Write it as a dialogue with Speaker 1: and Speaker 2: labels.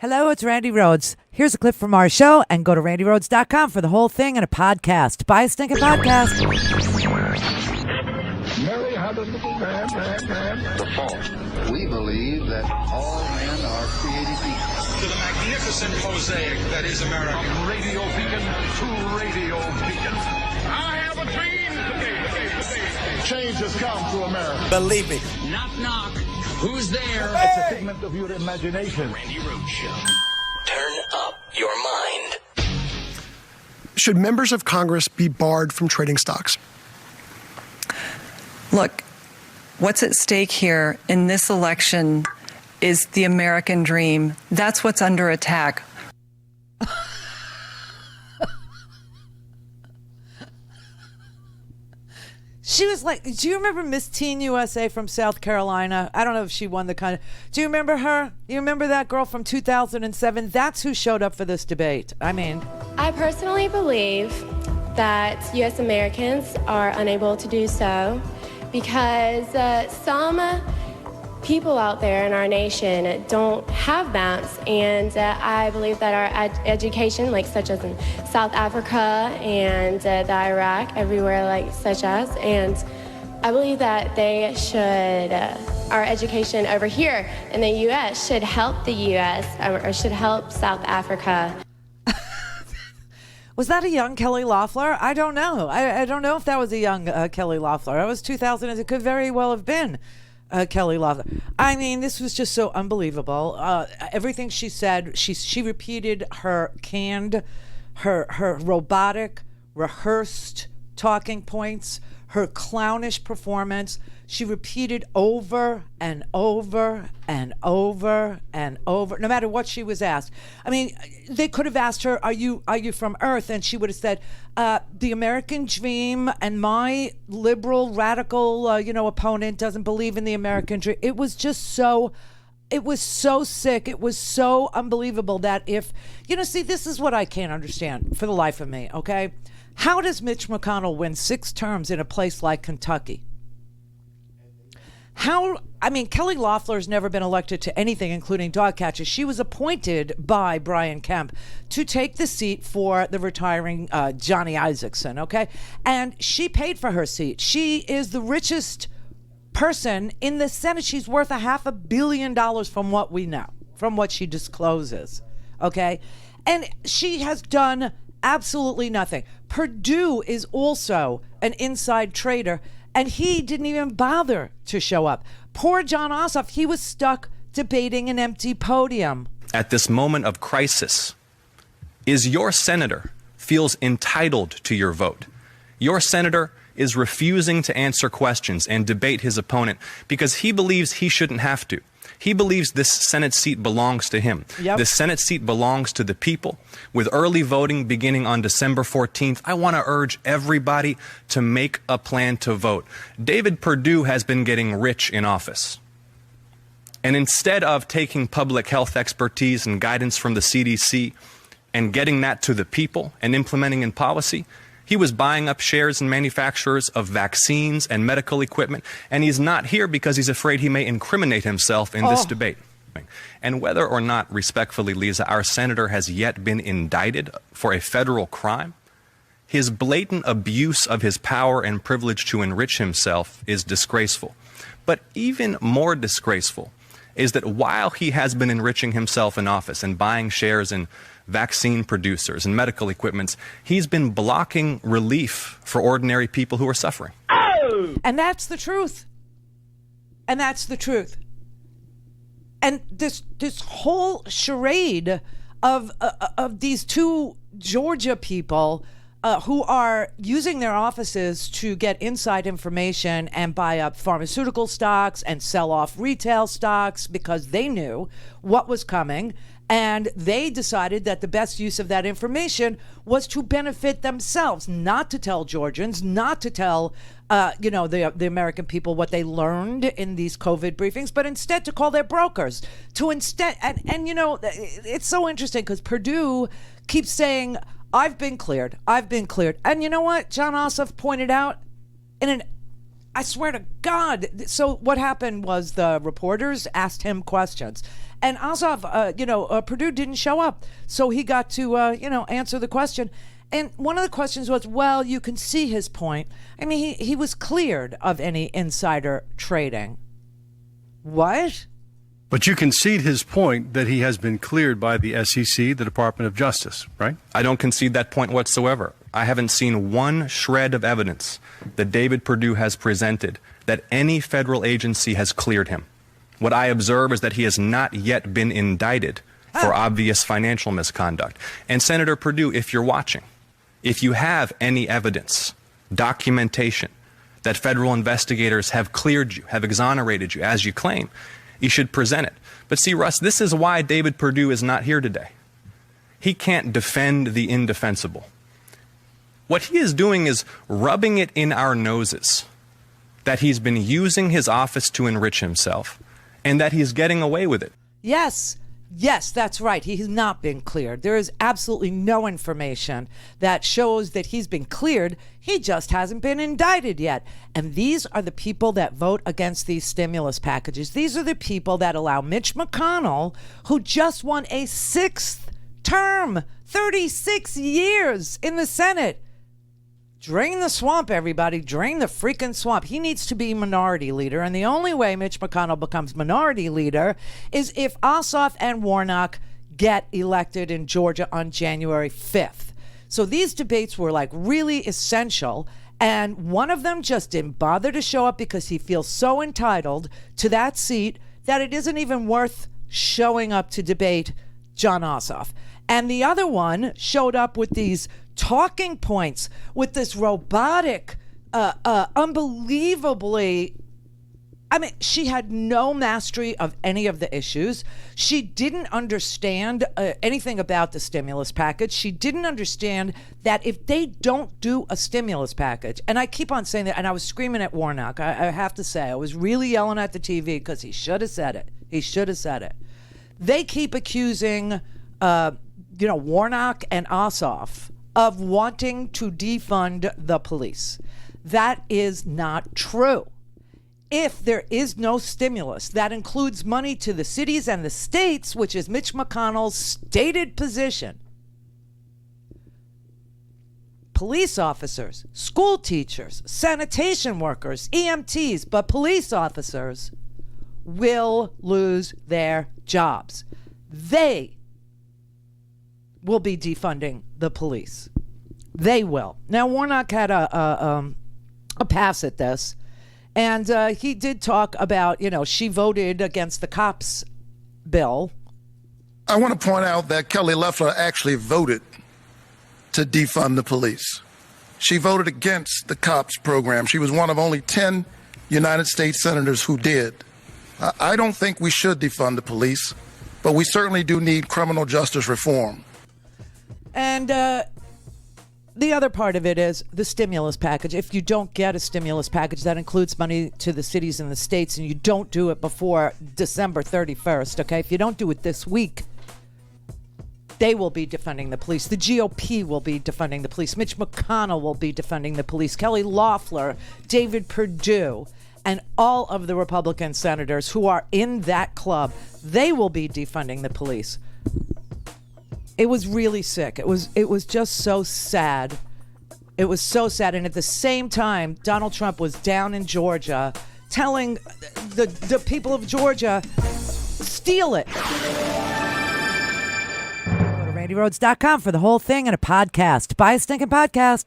Speaker 1: Hello, it's Randi Rhodes. Here's a clip from our show, and go to randyrhodes.com for the whole thing and a podcast. Buy a stinking podcast.
Speaker 2: Mary had a little man.
Speaker 3: The fault. We believe that all men are created equal.
Speaker 4: To the magnificent mosaic that is America.
Speaker 2: From radio beacon to radio beacon. I have a dream today. Change has come to America.
Speaker 5: Believe me.
Speaker 6: Knock, knock. Who's there?
Speaker 2: It's a figment of your imagination.
Speaker 6: Randi Rhodes Show.
Speaker 5: Turn up your mind.
Speaker 7: Should members of Congress be barred from trading stocks?
Speaker 8: Look, what's at stake here in this election is the American dream. That's what's under attack.
Speaker 1: She was like, do you remember Miss Teen USA from South Carolina? I don't know if she won the do you remember her? You remember that girl from 2007? That's who showed up for this debate. I mean,
Speaker 9: I personally believe that U.S. Americans are unable to do so because some people out there in our nation don't have maps, and I believe that our education, like such as in South Africa and the Iraq, everywhere like such as, and I believe that they should, our education over here in the U.S. should help the U.S. or should help South Africa.
Speaker 1: was that a young Kelly Loeffler? I don't know. I don't know if that was a young Kelly Loeffler. That was 2000. It could very well have been. Kelly Loeffler. I mean, this was just so unbelievable. Everything she said, she repeated her canned, her robotic, rehearsed talking points, her clownish performance. She repeated over and over and over and over, no matter what she was asked. I mean, they could have asked her, "Are you from Earth?" And she would have said, "The American dream, and my liberal, radical, opponent doesn't believe in the American dream." It was just so. It was so sick. It was so unbelievable that if, see, this is what I can't understand for the life of me, okay? How does Mitch McConnell win 6 terms in a place like Kentucky? Kelly Loeffler's never been elected to anything, including dog catches. She was appointed by Brian Kemp to take the seat for the retiring Johnny Isakson, okay? And she paid for her seat. She is the richest person in the Senate. She's worth $500 million from what we know, from what she discloses, okay? And she has done absolutely nothing. Perdue is also an inside trader, and he didn't even bother to show up. Poor Jon Ossoff, he was stuck debating an empty podium.
Speaker 10: At this moment of crisis, is your senator feels entitled to your vote. Your senator is refusing to answer questions and debate his opponent because he believes he shouldn't have to. He believes this Senate seat belongs to him.
Speaker 1: Yep.
Speaker 10: This Senate seat belongs to the people. With early voting beginning on December 14th, I want to urge everybody to make a plan to vote. David Perdue has been getting rich in office. And instead of taking public health expertise and guidance from the CDC and getting that to the people and implementing in policy, he was buying up shares in manufacturers of vaccines and medical equipment, and he's not here because he's afraid he may incriminate himself in this debate. And whether or not, respectfully, Lisa, our senator has yet been indicted for a federal crime, his blatant abuse of his power and privilege to enrich himself is disgraceful. But even more disgraceful is that while he has been enriching himself in office and buying shares in vaccine producers and medical equipments, he's been blocking relief for ordinary people who are suffering.
Speaker 1: And that's the truth. And that's the truth. And this whole charade of these two Georgia people who are using their offices to get inside information and buy up pharmaceutical stocks and sell off retail stocks because they knew what was coming. And they decided that the best use of that information was to benefit themselves, not to tell Georgians, not to tell, the American people what they learned in these COVID briefings, but instead to call their brokers. And it's so interesting because Perdue keeps saying, I've been cleared. And you know what Jon Ossoff pointed out? I swear to God. So what happened was the reporters asked him questions. And Ossoff, Perdue didn't show up. So he got to, answer the question. And one of the questions was, well, you can see his point. I mean, he was cleared of any insider trading. What?
Speaker 11: But you concede his point that he has been cleared by the SEC, the Department of Justice, right?
Speaker 10: I don't concede that point whatsoever. I haven't seen one shred of evidence that David Perdue has presented that any federal agency has cleared him. What I observe is that he has not yet been indicted for obvious financial misconduct. And Senator Perdue, if you're watching, if you have any evidence, documentation, that federal investigators have cleared you, have exonerated you, as you claim, you should present it. But see, Russ, this is why David Perdue is not here today. He can't defend the indefensible. What he is doing is rubbing it in our noses that he's been using his office to enrich himself and that he's getting away with it.
Speaker 1: Yes, that's right. He has not been cleared. There is absolutely no information that shows that he's been cleared. He just hasn't been indicted yet. And these are the people that vote against these stimulus packages. These are the people that allow Mitch McConnell, who just won a 6th term, 36 years in the Senate. Drain the swamp, everybody. Drain the freaking swamp. He needs to be minority leader. And the only way Mitch McConnell becomes minority leader is if Ossoff and Warnock get elected in Georgia on January 5th. So these debates were like really essential. And one of them just didn't bother to show up because he feels so entitled to that seat that it isn't even worth showing up to debate Jon Ossoff. And the other one showed up with these talking points, with this robotic, unbelievably, I mean, she had no mastery of any of the issues. She didn't understand anything about the stimulus package. She didn't understand that if they don't do a stimulus package, and I keep on saying that, and I was screaming at Warnock, I have to say, I was really yelling at the TV because he should have said it. He should have said it. They keep accusing, Warnock and Ossoff of wanting to defund the police. That is not true. If there is no stimulus, that includes money to the cities and the states, which is Mitch McConnell's stated position. Police officers, school teachers, sanitation workers, EMTs, but police officers will lose their jobs. They will be defunding the police. They will. Now, Warnock had a pass at this, and he did talk about, she voted against the cops bill.
Speaker 7: I want to point out that Kelly Loeffler actually voted to defund the police. She voted against the cops program. She was one of only 10 United States senators who did. I don't think we should defund the police, but we certainly do need criminal justice reform.
Speaker 1: And the other part of it is the stimulus package. If you don't get a stimulus package that includes money to the cities and the states, and you don't do it before December 31st, okay? If you don't do it this week, they will be defunding the police. The GOP will be defunding the police. Mitch McConnell will be defunding the police. Kelly Loeffler, David Perdue, and all of the Republican senators who are in that club, they will be defunding the police. It was really sick. It was just so sad. It was so sad. And at the same time, Donald Trump was down in Georgia telling the people of Georgia, steal it. Go to RandiRhodes.com for the whole thing and a podcast. Buy a stinking podcast.